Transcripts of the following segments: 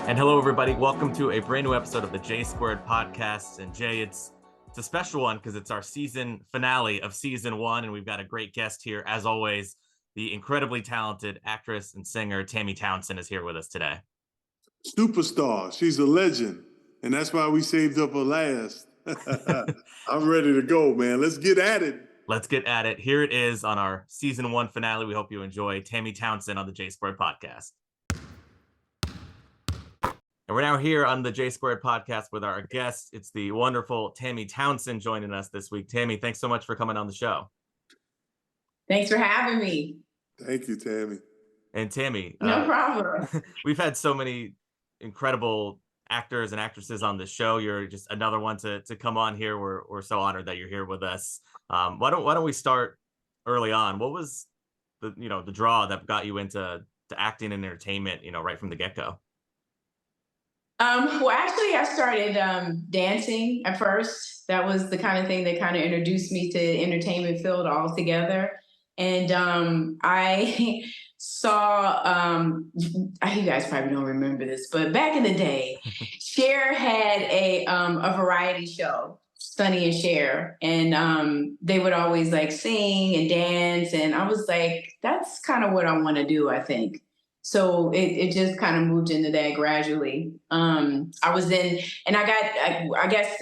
And hello, everybody. Welcome to a brand new episode of the J Squared podcast. And Jay, it's a special one because it's our season finale of season 1, and we've got a great guest here, as always. The incredibly talented actress and singer Tammy Townsend is here with us today. Superstar. She's a legend, and that's why we saved up her last. I'm ready to go, man. Let's get at it. Let's get at it. Here it is on our season 1 finale. We hope you enjoy Tammy Townsend on the J Squared podcast. And we're now here on the J Squared podcast with our guest. It's the wonderful Tammy Townsend joining us this week. Tammy, thanks so much for coming on the show. Thanks for having me. Thank you, Tammy. And Tammy, no problem. We've had so many incredible actors and actresses on the show. You're just another one to come on here. We're so honored that you're here with us. Why don't we start early on? What was the draw that got you into acting and entertainment, right from the get-go? Well, actually, I started dancing at first. That was the kind of thing that kind of introduced me to the entertainment field altogether. And I saw, you guys probably don't remember this, but back in the day, Cher had a variety show, Sonny and Cher, and they would always like sing and dance. And I was like, that's kind of what I want to do, I think. So it just kind of moved into that gradually. I was in, and I guess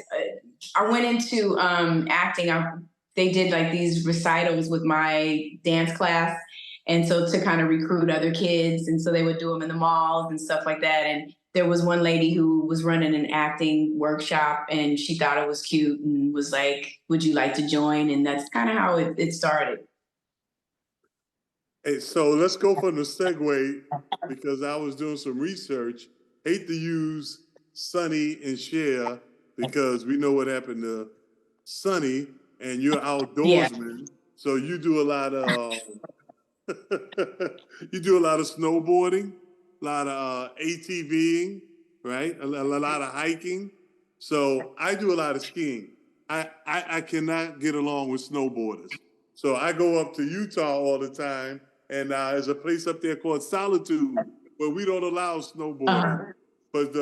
I went into acting. They did like these recitals with my dance class. And so to kind of recruit other kids. And so they would do them in the malls and stuff like that. And there was one lady who was running an acting workshop and she thought it was cute and was like, would you like to join? And that's kind of how it started. Hey, so let's go from the segue because I was doing some research. Hate to use Sonny and Cher because we know what happened to Sonny, and you're outdoorsman, so you do a lot of snowboarding, a lot of ATVing, right? A lot of hiking. So I do a lot of skiing. I cannot get along with snowboarders, so I go up to Utah all the time. And there's a place up there called Solitude where we don't allow snowboarding. But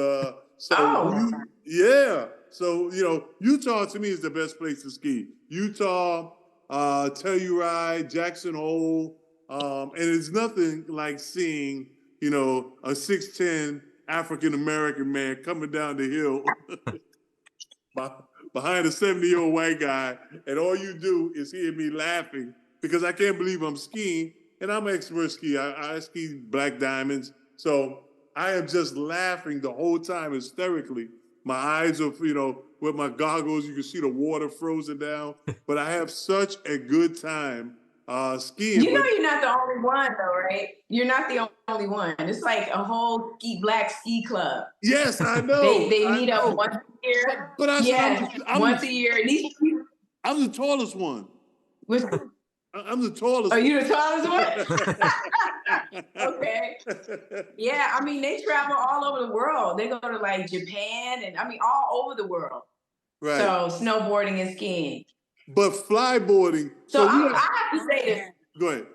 Utah to me is the best place to ski. Utah, Telluride, Jackson Hole, and it's nothing like seeing, a 6'10" African-American man coming down the hill behind a 70-year-old white guy, and all you do is hear me laughing because I can't believe I'm skiing. And I'm an expert skier. I ski black diamonds. So I am just laughing the whole time hysterically. My eyes are, with my goggles, you can see the water frozen down. But I have such a good time skiing. You're not the only one, though, right? You're not the only one. It's like a whole black ski club. Yes, I know. They meet up once a year. But once a year. I'm the tallest one. I'm the tallest. Are you the tallest one? Okay. Yeah, they travel all over the world. They go to like Japan and all over the world. Right. So snowboarding and skiing. But flyboarding. So I have to say this. Go ahead.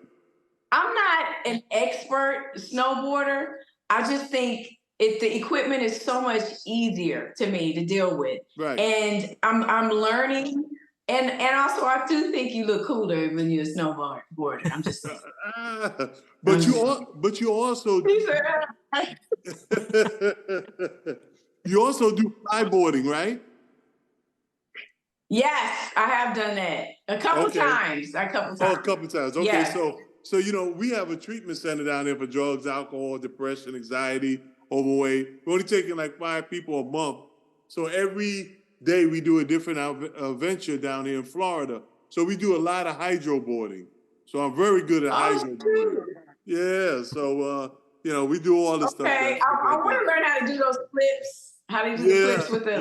I'm not an expert snowboarder. I just think the equipment is so much easier to me to deal with. Right. And I'm learning. And also, I do think you look cooler when you're a snowboarder. I'm just saying. But you also you also do flyboarding, right? Yes, I have done that a couple times. Oh, a couple times. Okay, yes. So we have a treatment center down there for drugs, alcohol, depression, anxiety, overweight. We're only taking like 5 people a month. So every day we do a different adventure down here in Florida. So we do a lot of hydroboarding. So I'm very good at hydroboarding. Yeah, so we do all this stuff. Okay, I want to learn how to do those flips. How do you do the flips with the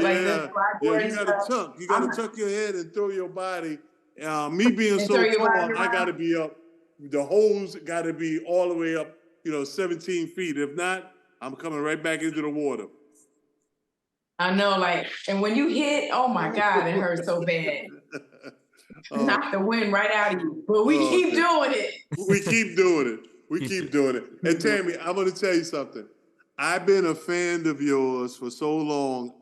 you gotta tuck your head and throw your body. Me being so tall, I gotta be up. The holes gotta be all the way up, 17 feet. If not, I'm coming right back into the water. I know, and when you hit, oh my God, it hurts so bad. Knock the wind right out of you. But we keep doing it. We keep doing it. And Tammy, I'm going to tell you something. I've been a fan of yours for so long.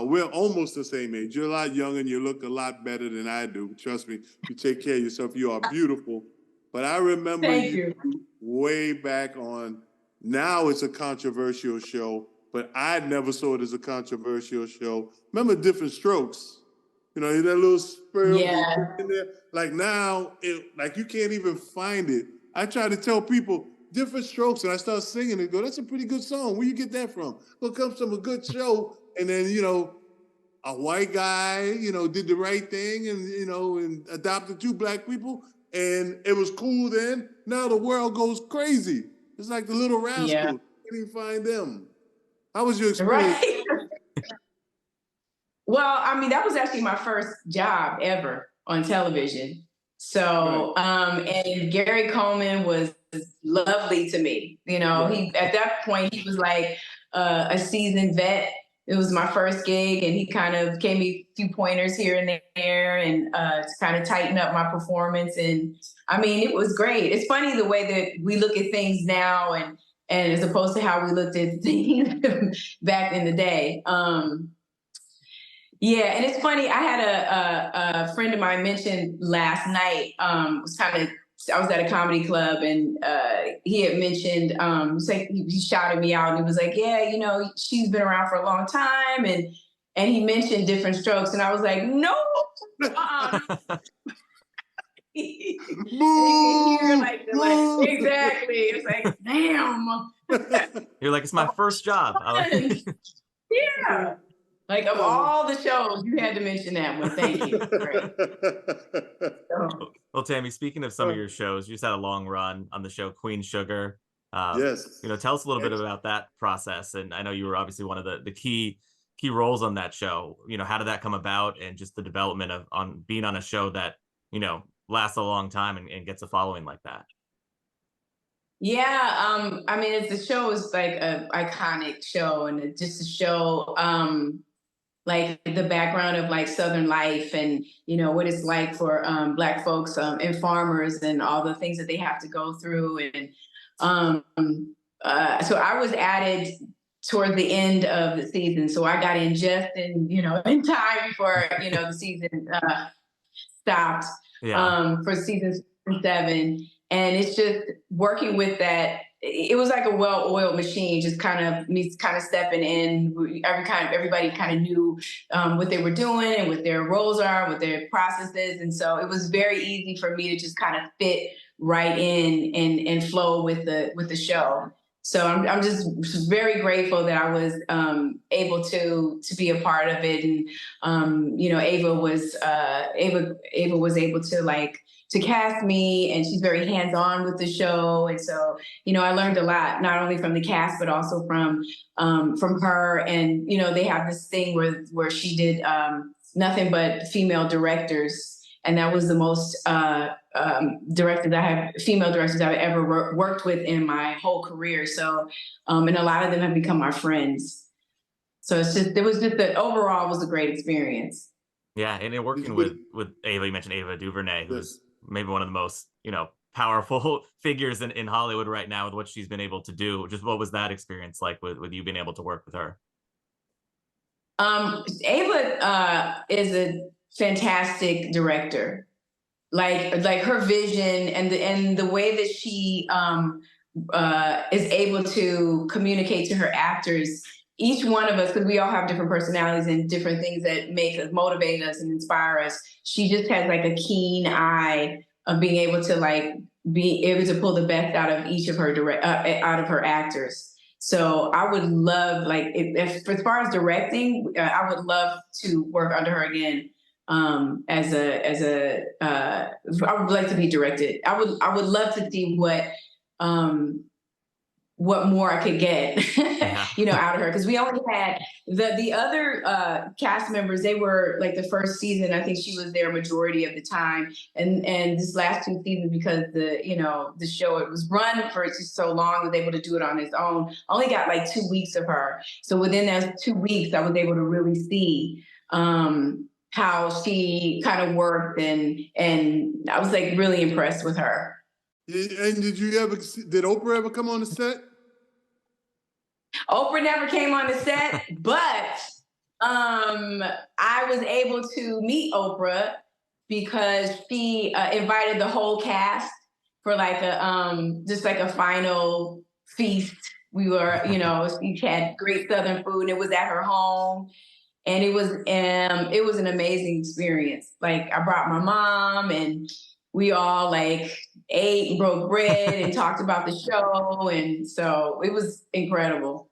We're almost the same age. You're a lot younger and you look a lot better than I do. Trust me, you take care of yourself. You are beautiful. But I remember Thank you way back on, now it's a controversial show, but I never saw it as a controversial show. Remember Different Strokes? You know, that little sperm in there. Like now, like you can't even find it. I try to tell people Different Strokes, and I start singing and go, that's a pretty good song. Where you get that from? Well, it comes from a good show. And then, you know, a white guy, you know, did the right thing and, you know, and adopted 2 black people. And it was cool then. Now the world goes crazy. It's like the Little Rascals. Yeah. Can't even find them. How was your experience? Right. Well, I mean, that was actually my first job ever on television. So, and Gary Coleman was lovely to me. You know, he at that point he was like a seasoned vet. It was my first gig, and he kind of gave me a few pointers here and there, and to kind of tighten up my performance. And I mean, it was great. It's funny the way that we look at things now, and as opposed to how we looked at things back in the day. Yeah, and it's funny. I had a friend of mine mentioned last night. I was at a comedy club, and he had mentioned. He shouted me out, and he was like, "Yeah, you know, she's been around for a long time," and he mentioned Different Strokes, and I was like, "No." Exactly. It's like, damn. You're like, it's my first job. Yeah. Like of all the shows, you had to mention that one. Thank you. Well, Tammy, speaking of some of your shows, you just had a long run on the show Queen Sugar. Yes. You know, tell us a little bit about that process. And I know you were obviously one of the key roles on that show. You know, how did that come about, and just the development of on being on a show that, you know, lasts a long time and gets a following like that? Yeah, I mean, the show is like an iconic show, and it's just a show like the background of like Southern life, and you know what it's like for Black folks and farmers, and all the things that they have to go through. And so I was added toward the end of the season, so I got in just in time before the season stopped for season 7. And it's just working with that. It was like a well-oiled machine, just kind of stepping in. Everybody kind of knew what they were doing and what their roles are, what their processes. And so it was very easy for me to just kind of fit right in and flow with the show. So I'm just very grateful that I was able to be a part of it. And Ava was able to cast me, and she's very hands-on with the show. And so, I learned a lot, not only from the cast, but also from her. And, they have this thing where she did nothing but female directors. And that was the most female directors I've ever worked with in my whole career. So, and a lot of them have become my friends. So overall was a great experience. Yeah, and in working with Ava, you mentioned Ava Duvernay, who's maybe one of the most, powerful figures in Hollywood right now with what she's been able to do. Just what was that experience like with you being able to work with her? Ava is a fantastic director. Like her vision and the way that she is able to communicate to her actors. Each one of us, because we all have different personalities and different things that motivate us and inspire us. She just has like a keen eye of being able to be able to pull the best out of each of her out of her actors. So I would love, if as far as directing, I would love to work under her again. I would like to be directed. I would love to see what more I could get, out of her. Because we only had the other cast members. They were like the first season. I think she was there majority of the time, and this last 2 seasons, because the show, it was run for just so long, was able to do it on its own. I only got like 2 weeks of her. So within those 2 weeks, I was able to really see how she kind of worked, and I was like really impressed with her. And did Oprah ever come on the set? Oprah never came on the set, but I was able to meet Oprah because she invited the whole cast for like a just like a final feast. We were, she had great Southern food, and it was at her home, and it was an amazing experience. Like I brought my mom, and we all like ate and broke bread and talked about the show, and so it was incredible.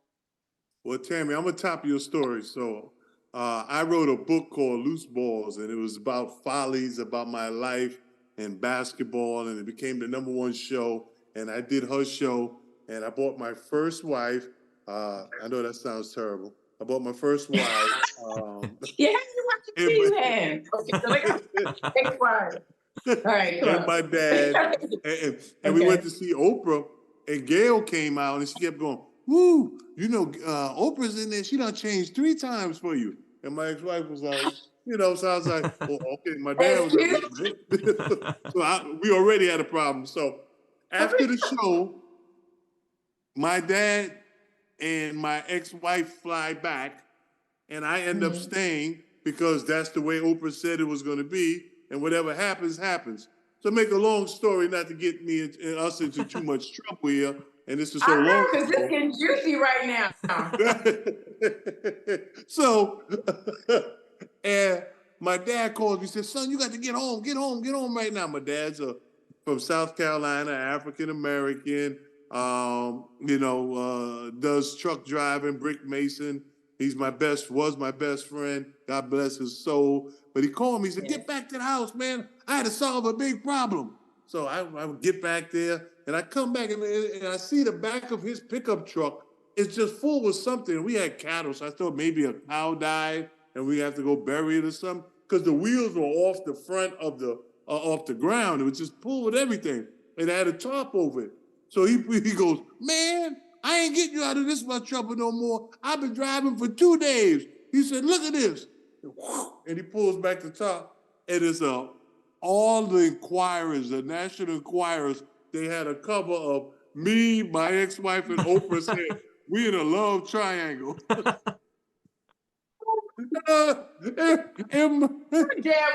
Well, Tammy, I'm gonna top your story. So, I wrote a book called Loose Balls, and it was about follies about my life and basketball, and it became the #1 show. And I did her show, and I bought my first wife. I know that sounds terrible. I bought my first wife. Yeah, you have. Okay, so like, all right, cool. And my dad, and we went to see Oprah, and Gail came out, and she kept going, "Woo, Oprah's in there. She done changed 3 times for you." And my ex-wife was like, so I was like, "Oh, okay." My dad was like, so we already had a problem. So after the show, my dad and my ex-wife fly back, and I end up staying because that's the way Oprah said it was going to be. And whatever happens, happens. So make a long story, not to get me and us into too much trouble here. And this is so long. Because it's getting juicy right now. So, and my dad calls me, says, "Son, you got to get home right now." My dad's from South Carolina, African American, does truck driving, brick mason. Was my best friend. God bless his soul. But he called me, he said, "Get back to the house, man. I had to solve a big problem." So I would get back there, and I come back, and I see the back of his pickup truck. It's just full with something. We had cattle, so I thought maybe a cow died, and we have to go bury it or something, because the wheels were off the front of off the ground. It was just full with everything, and it had a tarp over it. So he goes, "Man, I ain't getting you out of this much trouble no more. I've been driving for 2 days." He said, "Look at this." And he pulls back the top. And it's all the Inquirers, the National Enquirers, they had a cover of me, my ex-wife, and Oprah saying, "We in a love triangle." Dad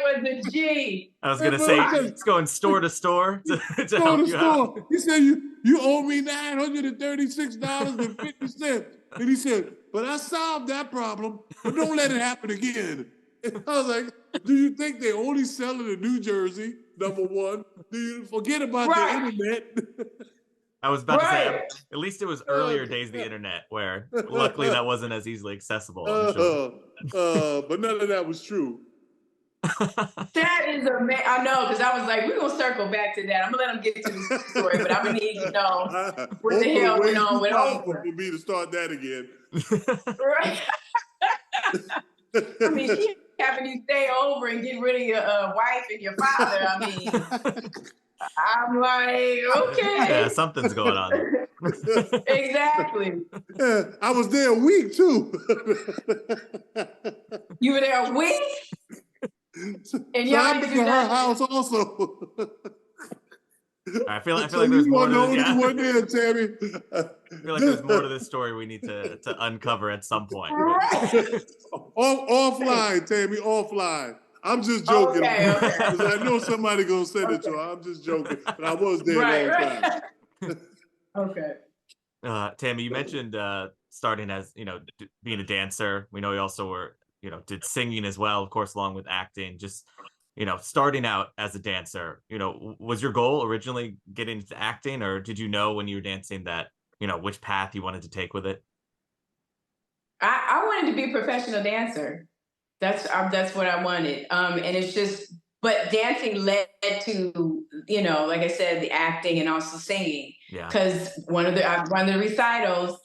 was a G. I was gonna say it's going store to store to help you out. He said, you owe me $936.50. And he said, "But I solved that problem, but don't let it happen again." And I was like, "Do you think they only sell it in New Jersey, #1? Do you forget about the internet?" I was about to say, at least it was earlier days of the internet, where luckily that wasn't as easily accessible. I'm sure. But none of that was true. That is amazing. I know, because I was like, we're going to circle back to that. I'm going to let them get to the story, but I'm going to need to know what the hell went on with Oprah. For me to start that again. Right. I mean, she having you stay over and get rid of your wife and your father. I mean, I'm like, okay. Yeah, something's going on. Exactly. Yeah, I was there a week too. You were there a week? And y'all I've been to her house also. I feel like there's more to this. Yeah. One there, Tammy. I feel like there's more to this story we need to uncover at some point. Offline, Tammy, offline. I'm just joking. Okay. Because I know somebody gonna send it to her. I'm just joking. But I was there a long time. Okay. Tammy, you mentioned starting as, being a dancer. We know you also were, did singing as well, of course, along with acting. Just, starting out as a dancer, was your goal originally getting into acting, or did you know when you were dancing that, which path you wanted to take with it? I wanted to be a professional dancer. That's what I wanted. And it's just, but dancing led to, like I said, the acting and also singing. Yeah. Because one of the recitals,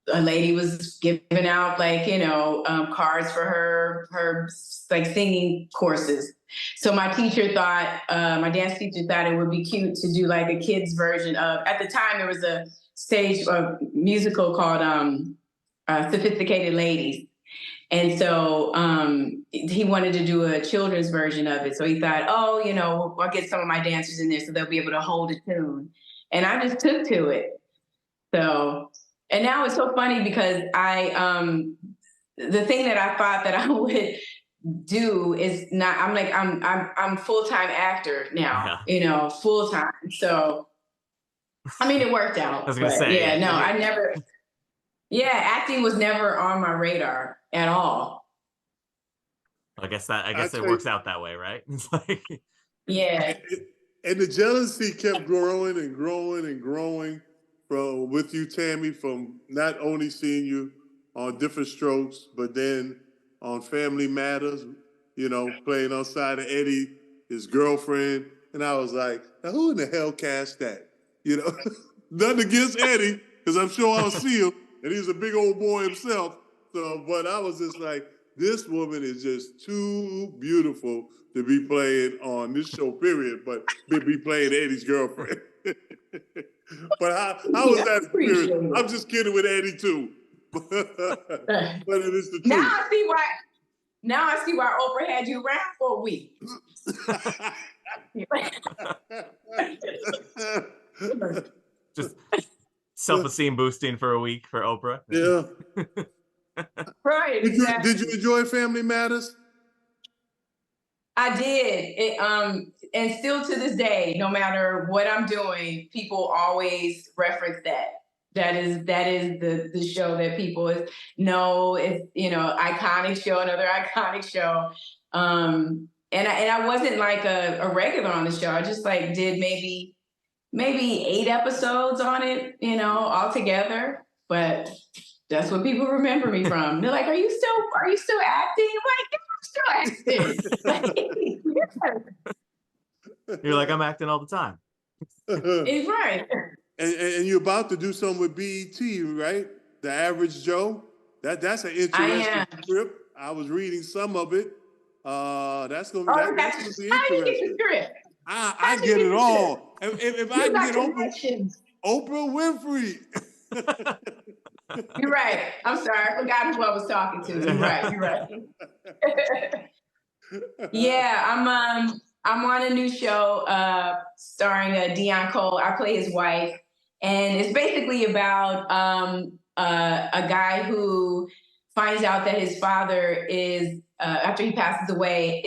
a lady was giving out cards for her like singing courses. So my teacher thought, my dance teacher thought it would be cute to do like a kid's version of. At the time, there was a stage musical called Sophisticated Ladies. And so he wanted to do a children's version of it. So he thought, I'll get some of my dancers in there so they'll be able to hold a tune. And I just took to it. So And now it's so funny because the thing that I thought that I would do is not. I'm like I'm full-time actor now. Yeah. Full-time. So I mean, it worked I was out, gonna but say, yeah, no, I never. Yeah, acting was never on my radar at all. I guess I it tell you, works out that way, right? It's like, Yeah. and the jealousy kept growing and growing and growing from with you, Tammy, from not only seeing you on Different Strokes, but then on Family Matters, playing on side of Eddie, his girlfriend. And I was like, now who in the hell cast that? Nothing against Eddie, because I'm sure I'll see him, and he's a big old boy himself. So, but I was just like, this woman is just too beautiful to be playing on this show, period, but be playing Eddie's girlfriend. But how was that experience? I'm just kidding with Eddie too. But it is the truth. Now I see why Oprah had you around for a week. Just self-esteem boosting for a week for Oprah. Yeah. Right. Did you enjoy Family Matters? I did. And still to this day, no matter what I'm doing, people always reference that. That is the show that people know. It's iconic show, another iconic show. And I wasn't like a regular on the show. I just like did maybe 8 episodes on it, all together. But that's what people remember me from. They're like, "Are you still acting?" I'm like, "Yeah, I'm still acting." You're like, "I'm acting all the time." It's right. And you're about to do something with BET, right? The Average Joe. That's an interesting script. I was reading some of it. That's gonna be interesting. How do you get the script? I get it all. If I can get Oprah Winfrey. You're right. I'm sorry. I forgot who I was talking to. You're right. Yeah, I'm on a new show starring Dion Cole. I play his wife, and it's basically about a guy who finds out that his father is after he passes away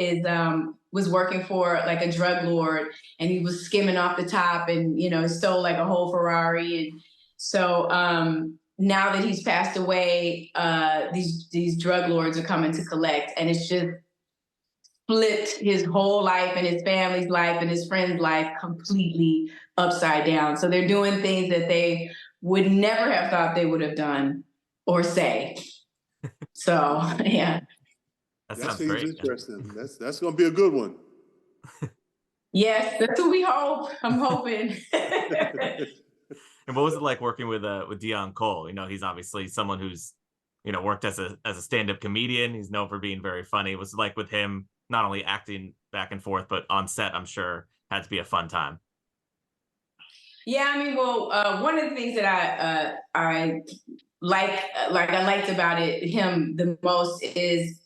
was working for like a drug lord, and he was skimming off the top, and stole like a whole Ferrari, and so now that he's passed away, these drug lords are coming to collect, and it's just flipped his whole life and his family's life and his friend's life completely upside down. So they're doing things that they would never have thought they would have done or say. So yeah. That seems interesting. That's going to be a good one. Yes, that's what we hope. I'm hoping. And what was it like working with Dion Cole? He's obviously someone who's worked as a stand-up comedian. He's known for being very funny. Was it like with him not only acting back and forth, but on set, I'm sure had to be a fun time. Yeah, I mean, well, one of the things that I liked about him the most is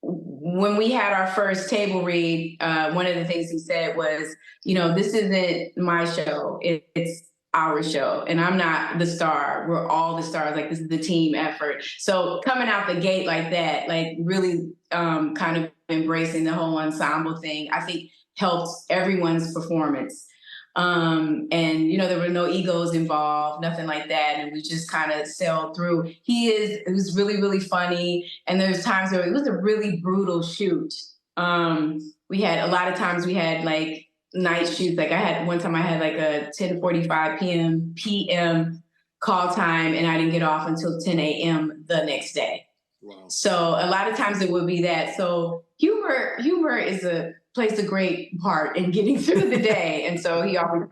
when we had our first table read, one of the things he said was, this isn't my show, it's our show, and I'm not the star. We're all the stars. Like, this is the team effort. So coming out the gate like that, like really kind of embracing the whole ensemble thing, I think helps everyone's performance. And there were no egos involved, nothing like that, and we just kind of sailed through. It was really, really funny, and there's times where it was a really brutal shoot. We had a lot of times we had like night shoots. Like one time I had like a 10:45 p.m. call time, and I didn't get off until 10 a.m. the next day. Wow. So a lot of times it would be that. So humor plays a great part in getting through the day. And so he always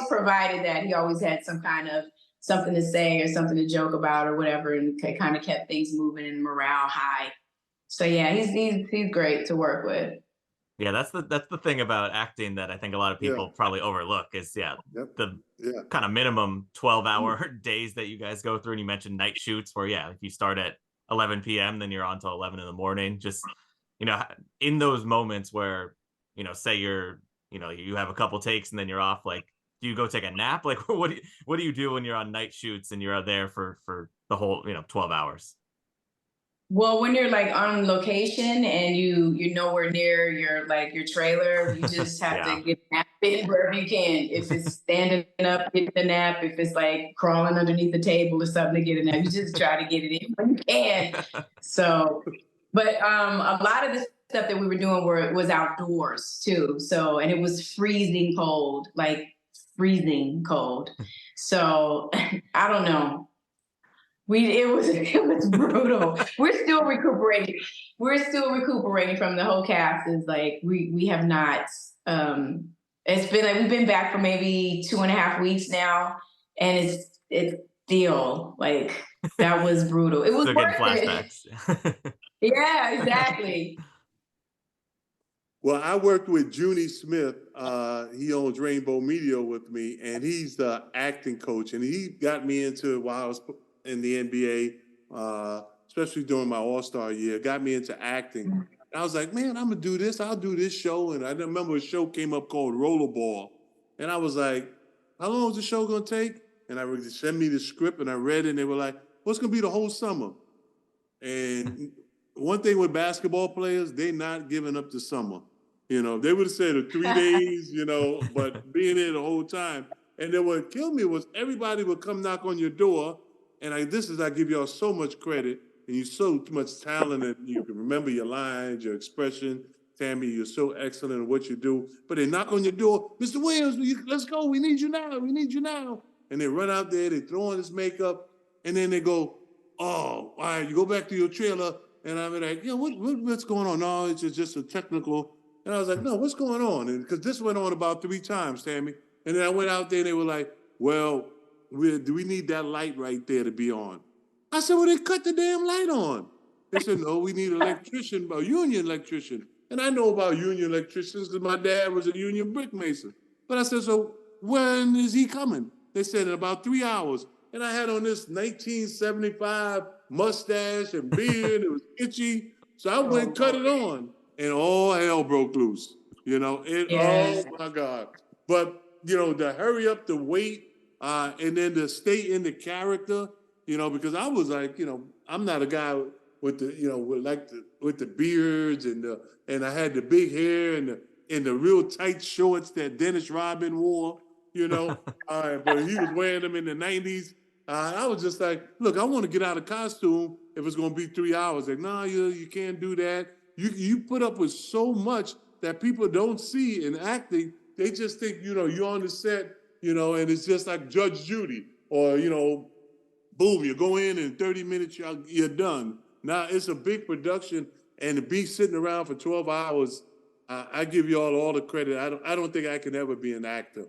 provided that. He always had some kind of something to say or something to joke about or whatever, and kind of kept things moving and morale high. So yeah, he's great to work with. Yeah, that's the thing about acting that I think a lot of people probably overlook is the kind of minimum 12-hour days that you guys go through. And you mentioned night shoots where if you start at 11 p.m. then you're on till 11 in the morning. Just in those moments where say you have a couple takes and then you're off, like do you go take a nap? Like, what do you do when you're on night shoots and you're there for the whole 12 hours? Well, when you're like on location and you're nowhere near your trailer, you just have Yeah. to get a nap in wherever you can. If it's standing up, get the nap. If it's like crawling underneath the table or something to get a nap, you just try to get it in when you can. So, but a lot of the stuff that we were doing was outdoors too. So, and it was freezing cold, like freezing cold. So I don't know. It was brutal. We're still recuperating. We're still recuperating from the whole cast. Is like we have not. It's been like we've been back for maybe 2.5 weeks now, and it's still like that was brutal. It was Still getting worth it. flashbacks. Yeah, exactly. Well, I worked with Junie Smith. He owns Rainbow Media with me, and he's the acting coach. And he got me into while I was in the NBA, especially during my All-Star year, got me into acting. And I was like, man, I'm gonna do this. I'll do this show. And I remember a show came up called Rollerball, and I was like, how long is the show gonna take? And I would send me the script, and I read it, and they were like, what's gonna be the whole summer? And one thing with basketball players, they're not giving up the summer. They would have said 3 days, but being there the whole time. And then what killed me was everybody would come knock on your door. And I give y'all so much credit. And you're so much talent that you can remember your lines, your expression. Tammy, you're so excellent at what you do. But they knock on your door, Mr. Williams, let's go. We need you now. We need you now. And they run out there, they throw on this makeup, and then they go, oh, all right, you go back to your trailer. And I'm like, what's going on? No, it's just a technical. And I was like, no, what's going on? And because this went on about 3 times, Tammy. And then I went out there and they were like, well, do we need that light right there to be on? I said, well, they cut the damn light on. They said, no, we need an electrician, a union electrician. And I know about union electricians because my dad was a union brick mason. But I said, so when is he coming? They said, in about 3 hours. And I had on this 1975 mustache and beard. It was itchy. So I went and cut it on. And all hell broke loose. Yes. Oh my God. But, to hurry up, to wait, and then to stay in the character, because I was like, I'm not a guy with the, with the beards and I had the big hair and the real tight shorts that Dennis Rodman wore, but he was wearing them in the 90s. I was just like, look, I want to get out of costume if it's going to be 3 hours. Like, no, you can't do that. You put up with so much that people don't see in acting. They just think, you're on the set, and it's just like Judge Judy or, boom, you go in 30 minutes, you're done. Now it's a big production, and to be sitting around for 12 hours, I give you all the credit. I don't think I can ever be an actor.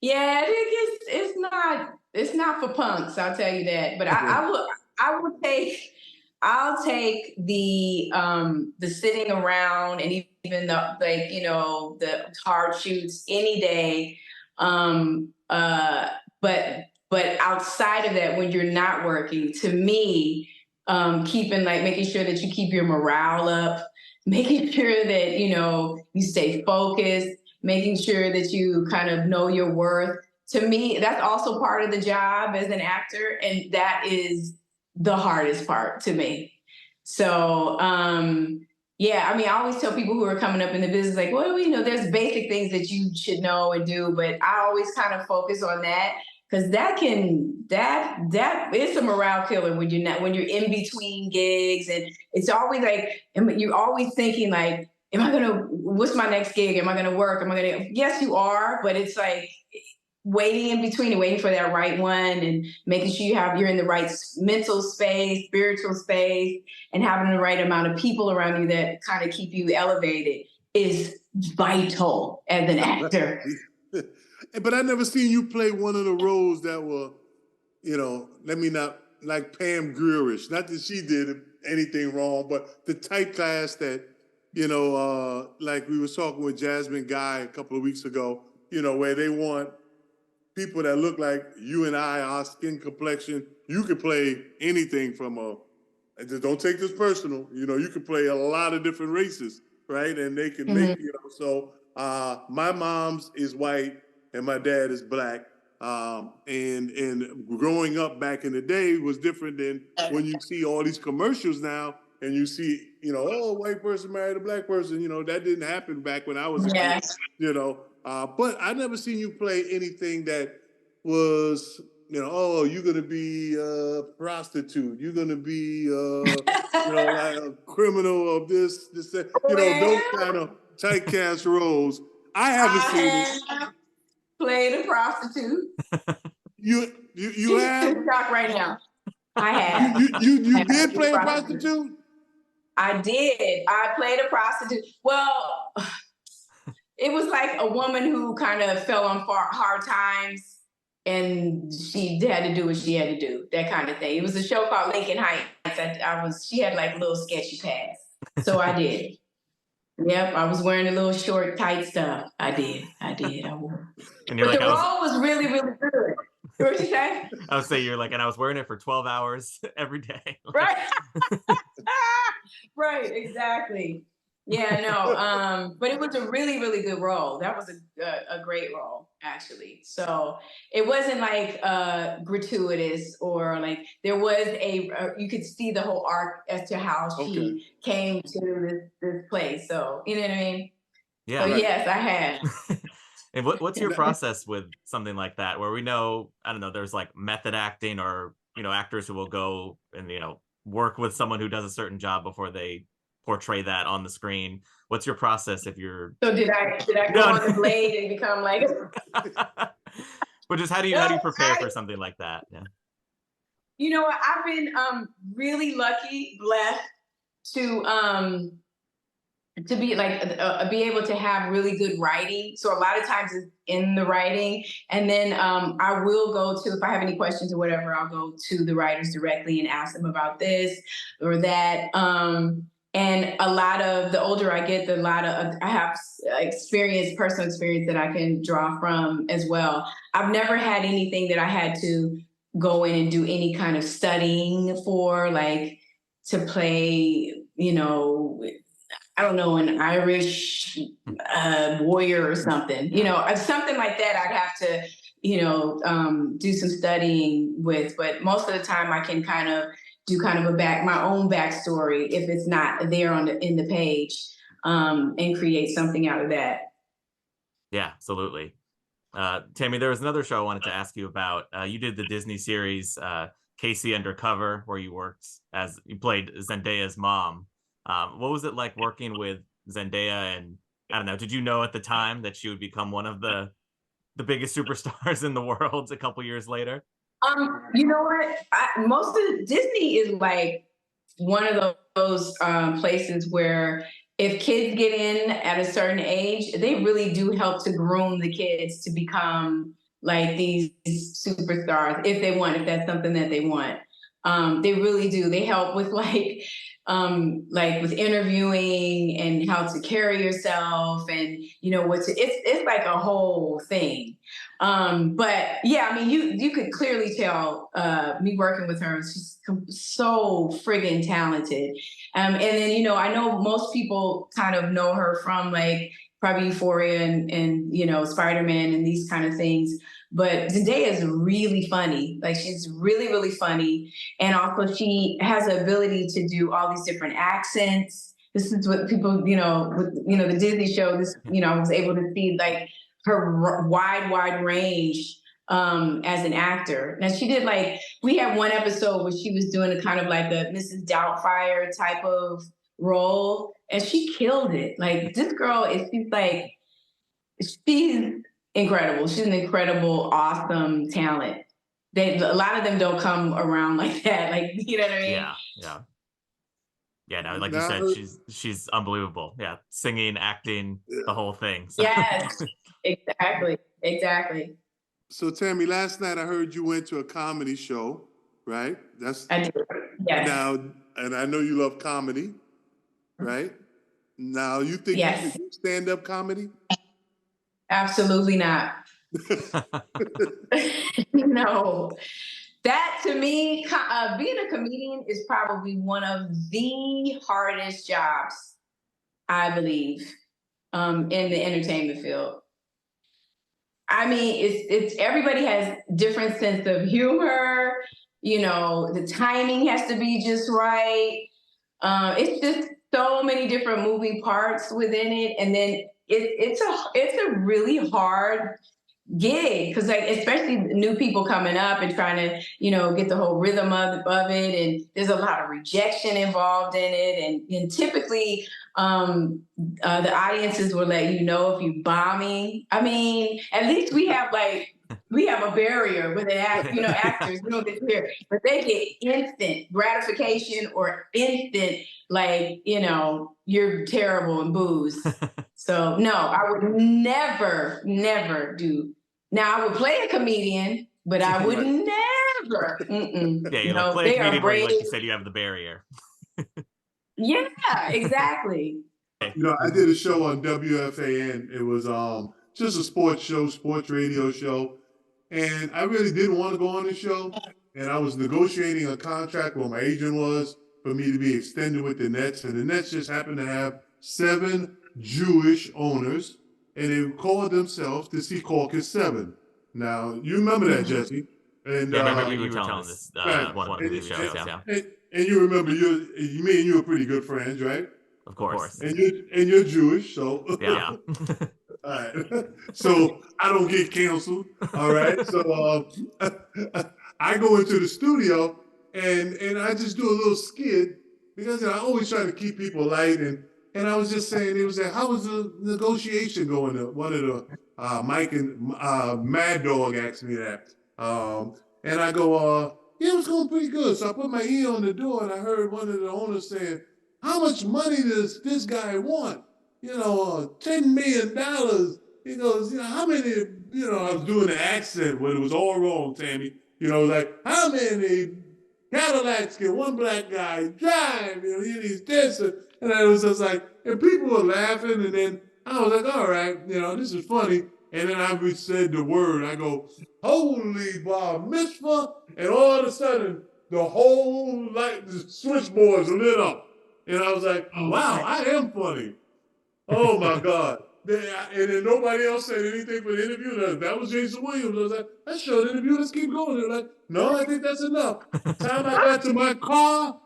Yeah, it's not for punks, I'll tell you that. But I'll take the sitting around and even the hard shoots any day. But outside of that, when you're not working, to me, making sure that you keep your morale up, making sure that you stay focused, making sure that you kind of know your worth. To me, that's also part of the job as an actor, and that is the hardest part to me. So, yeah, I mean, I always tell people who are coming up in the business, like, well, there's basic things that you should know and do, but I always kind of focus on that because that is a morale killer when you're in between gigs, and it's always like, you're always thinking like, what's my next gig? Am I gonna work? Yes, you are, but it's like waiting in between and waiting for that right one and making sure you're in the right mental space, spiritual space, and having the right amount of people around you that kind of keep you elevated is vital as an actor. But I never seen you play one of the roles that were, let me not, like Pam Grierish. Not that she did anything wrong, but the typecast that, like we were talking with Jasmine Guy a couple of weeks ago, where they want people that look like you and I, our skin complexion. You could play anything from don't take this personal, you could play a lot of different races, right? And they can make, so my mom's is white and my dad is black. And growing up back in the day was different than when you see all these commercials now and you see, oh, white person married a black person. That didn't happen back when I was a kid, but I never seen you play anything that was, oh, you're going to be a prostitute. You're going to be, like a criminal of this, that. Those kind of typecast roles. I haven't seen it. Played a prostitute. You have? In shock right now. I have. You did play a prostitute? I did. I played a prostitute. Well, it was like a woman who kind of fell on hard times, and she had to do what she had to do. That kind of thing. It was a show called Lincoln Heights. She had like a little sketchy past, so I did. Yep, I was wearing a little short, tight stuff. I did. I wore. But the role was really, really good. What'd you say? I would say you're like, and I was wearing it for 12 hours every day. Right. Right, exactly. Yeah, no. But it was a really, really good role. That was a great role, actually. So it wasn't like gratuitous, or like there was you could see the whole arc as to how she came to this place. So you know what I mean? Yeah. So yes, I had. And what's your process with something like that, where we know, I don't know, there's like method acting, or actors who will go and work with someone who does a certain job before they portray that on the screen. What's your process if you're? So did I go on the blade and become like? But just how do you prepare for something like that? Yeah. You know what? I've been really lucky, blessed to be like be able to have really good writing. So a lot of times it's in the writing, and then I will go to, if I have any questions or whatever, I'll go to the writers directly and ask them about this or that. And a lot of the older I get, I have personal experience that I can draw from as well. I've never had anything that I had to go in and do any kind of studying for, like to play, I don't know, an Irish warrior or something, something like that. I'd have to, do some studying with, but most of the time I can kind of do my own backstory if it's not there in the page, and create something out of that. Yeah, absolutely. Tammy, there was another show I wanted to ask you about. You did the Disney series, Casey Undercover, where you played Zendaya's mom. What was it like working with Zendaya? And I don't know, did you know at the time that she would become one of the biggest superstars in the world a couple years later? You know what? Most of Disney is like one of those places where if kids get in at a certain age, they really do help to groom the kids to become like these superstars if that's something that they want. They really do. They help with like with interviewing and how to carry yourself, and it's like a whole thing. But yeah, I mean, you could clearly tell me working with her, she's so friggin' talented. And then I know most people kind of know her from like probably Euphoria and Spider-Man and these kind of things. But Zendaya is really funny. Like, she's really, really funny. And also she has the ability to do all these different accents. This is what people, with the Disney show, I was able to see like her wide range as an actor. Now she did we had one episode where she was doing a kind of like a Mrs. Doubtfire type of role, and she killed it. Like, this girl she's incredible. She's an incredible, awesome talent. A lot of them don't come around like that. Like, you know what I mean? Yeah. No, like you said, she's unbelievable. Yeah, singing, acting, the whole thing. So. Yes, exactly. So Tammy, last night I heard you went to a comedy show, right? I did. Yes. Now, and I know you love comedy, right? Now, you think you can do stand-up comedy? Absolutely not. No. That, to me, being a comedian is probably one of the hardest jobs, I believe. in the entertainment field. I mean, it's everybody has different sense of humor. You know, the timing has to be just right. It's just so many different moving parts within it, and then it's a really hard gig because, like, especially new people coming up and trying to, you know, get the whole rhythm of it, and there's a lot of rejection involved in it, and typically the audiences will let you know if you're bombing. I mean, at least we have a barrier with actors, we don't get clear, but they get instant gratification or instant, like, you know, you're terrible and booze. So no, I would never do. Now I would play a comedian, but I would never. Yeah, you like play a comedian where, like you said, you have the barrier. Yeah, exactly. You know, I did a show on WFAN. It was just a sports show, sports radio show. And I really didn't want to go on the show. And I was negotiating a contract where my agent was for me to be extended with the Nets. And the Nets just happened to have 7 Jewish owners. And they called themselves the Secaucus 7. Now, you remember that, Jesse. And yeah, I remember you were telling this one of the shows, yeah. And you remember, me and you are pretty good friends, right? Of course. And you're Jewish, so yeah. All right. So I don't get canceled. All right. So I go into the studio and I just do a little skit because I always try to keep people light, and I was just saying, it was like, how was the negotiation going? One of the Mike and Mad Dog asked me that, and I go, yeah, it was going pretty good. So I put my ear on the door and I heard one of the owners saying, how much money does this guy want? You know, $10 million. He goes, you know, how many, you know, I was doing the accent when it was all wrong, Tammy. You know, like, how many Cadillacs can one black guy drive? You know, he's this. And I was just like, and people were laughing. And then I was like, all right, you know, this is funny. And then I said the word, I go, holy bar mitzvah. And all of a sudden, the whole, like, the switchboards lit up. And I was like, wow, I am funny. Oh, my God. And then nobody else said anything for the interview. That was Jayson Williams. I was like, that's a short interview. Let's keep going. They're like, no, I think that's enough. Time I got to my car,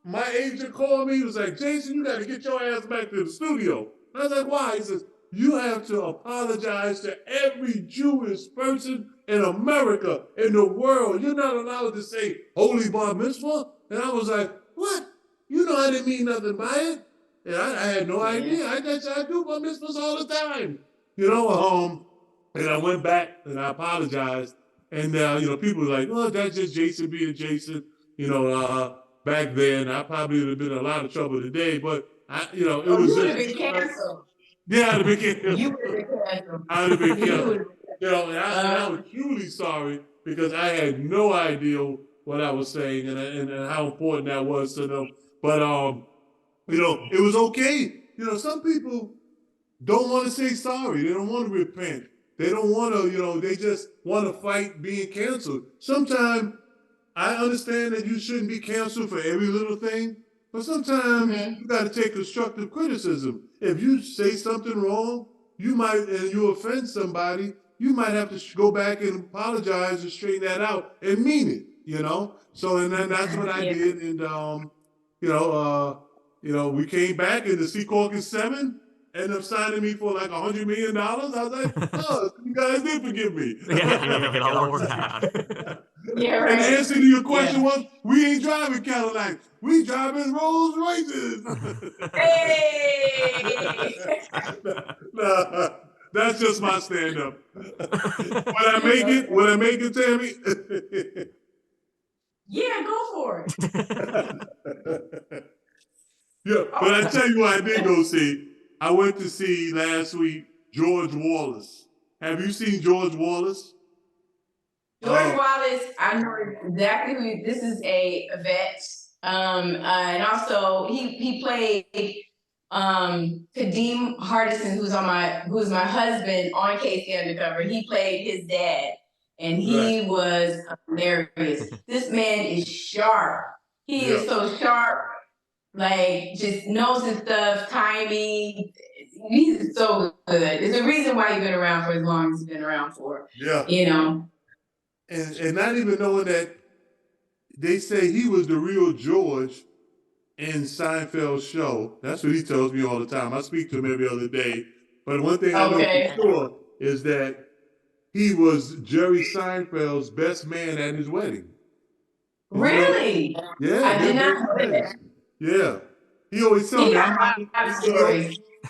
my agent called me. He was like, Jayson, you got to get your ass back to the studio. I was like, why? He says, you have to apologize to every Jewish person in America, in the world. You're not allowed to say holy bar mitzvah. And I was like, what? You know I didn't mean nothing by it. And I had no idea. I do bar mitzvahs all the time. You know, and I went back and I apologized. And, you know, people were like, oh, that's just Jayson being Jayson. You know, back then, I probably would have been in a lot of trouble today. But, you know, it was just... You would have been canceled. Yeah, I'd have been canceled. You would have been canceled. I would have been canceled. You know, and I was truly sorry because I had no idea what I was saying and how important that was to them. But, you know, it was okay. You know, some people don't want to say sorry. They don't want to repent. They don't want to, you know, they just want to fight being canceled. Sometimes I understand that you shouldn't be canceled for every little thing, but sometimes you got to take constructive criticism. If you say something wrong, and you offend somebody, you might have to go back and apologize and straighten that out and mean it, you know? So, and then that's what I did. And, you know, we came back and the Secaucus 7 ended up signing me for like $100 million. I was like, oh, you guys did forgive me. Yeah, it all worked out. Yeah, right. And the answer to your question was, we ain't driving Cadillacs. We driving Rolls Royces. Hey! Nah, that's just my stand-up. When I make it, Tammy? Yeah, go for it. Yeah, but I tell you what I did go see. I went to see last week George Wallace. Have you seen George Wallace? George Wallace, I know exactly who. This is a vet, and also he played Kadeem Hardison, who's my husband on Casey Undercover. He played his dad, and he was hilarious. This man is sharp. He is so sharp. like just knows his stuff, timing. He's so good. There's a reason why he's been around for as long as he's been around for. Yeah. You know. And not even knowing that they say he was the real George in Seinfeld's show. That's what he tells me all the time. I speak to him every other day. But one thing I know for sure is that he was Jerry Seinfeld's best man at his wedding. Really? Yeah. I did not know that. Yeah. He always tells me,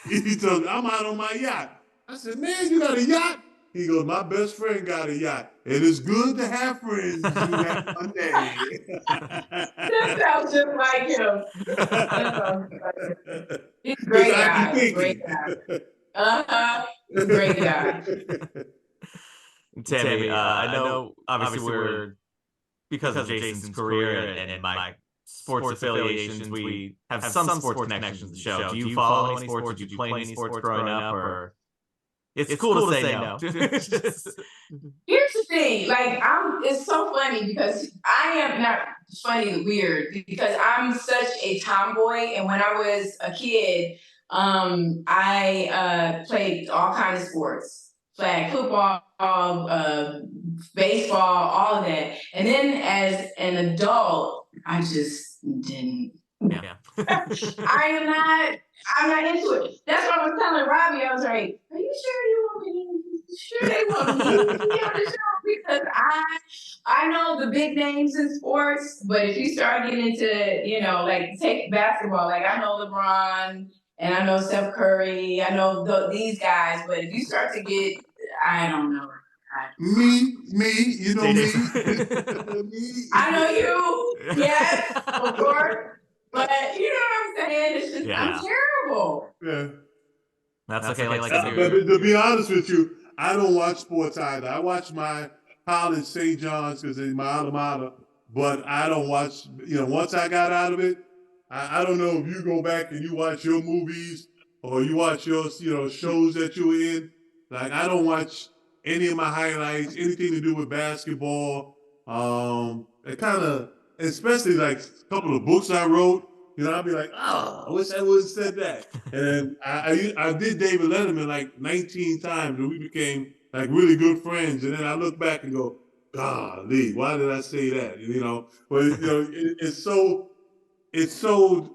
he tells me, I'm out on my yacht. I said, man, you got a yacht? He goes, my best friend got a yacht. And it's good to have friends do that one day. That sounds just like him. He's a great guy. Great guy. Great guy. Tammy, I know obviously we're because of Jayson's career and my sports affiliations, we have some sports connections to the show. Do you follow any sports? Did you play any sports growing up? Or it's cool to say no. Here's the thing, like it's so funny because I am not funny, weird, because I'm such a tomboy, and when I was a kid, I played all kinds of sports, flag football, baseball, all of that, and then as an adult, I just didn't. Yeah. I'm not into it. That's what I was telling Robbie. I was like, are you sure you want me? Sure they want me to be on the show? Because I know the big names in sports, but if you start getting into, like take basketball, like I know LeBron and I know Steph Curry, I know these guys, but if you start to get, I don't know. Me, you know me. I know you, yes, of course. But you know what I'm saying? It's just, I'm terrible. Yeah. That's okay. Like but to be honest with you, I don't watch sports either. I watch my college, St. John's, because it's my alma mater. But I don't watch, once I got out of it, I don't know if you go back and you watch your movies or you watch your, shows that you were in. Like, I don't watch any of my highlights, anything to do with basketball. It kind of, especially like a couple of books I wrote, I'll be like, I wish I would have said that. And I did David Letterman like 19 times, and we became like really good friends. And then I look back and go, golly, why did I say that? But it's so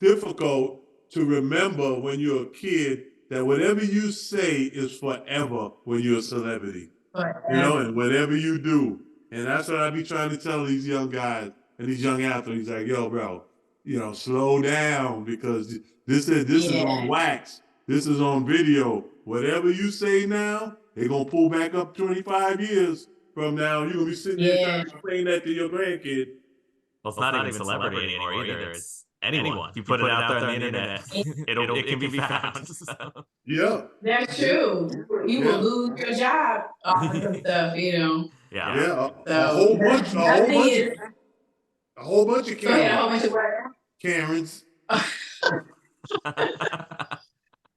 difficult to remember when you're a kid that whatever you say is forever when you're a celebrity. And whatever you do. And that's what I be trying to tell these young guys and these young athletes, like, yo, bro, slow down, because this is on wax. This is on video. Whatever you say now, they're going to pull back up 25 years from now. You're going to be sitting there trying to explain that to your grandkid. Well, it's not even celebrity anymore either. It's anyone. You put it out there on the internet, it can be found. So. Yeah. That's true. You will lose your job off of stuff, Yeah. A whole bunch of Karens. A whole bunch of Karens.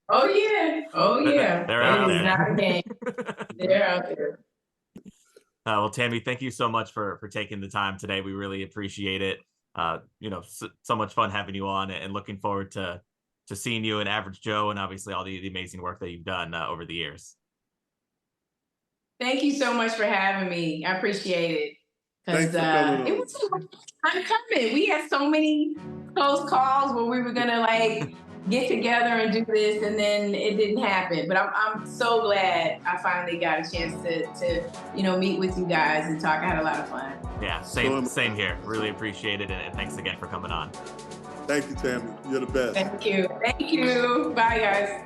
Oh yeah. They're out there. Not a game. They're out there. Well, Tammy, thank you so much for taking the time today. We really appreciate it. So much fun having you on, and looking forward to seeing you in Average Joe, and obviously all the amazing work that you've done over the years. Thank you so much for having me. I appreciate it. Because it was so much time coming. We had so many close calls where we were gonna get together and do this, and then it didn't happen. But I'm so glad I finally got a chance to meet with you guys and talk. I had a lot of fun. Yeah, same here. Really appreciate it, and thanks again for coming on. Thank you, Tammy. You're the best. Thank you. Bye, guys.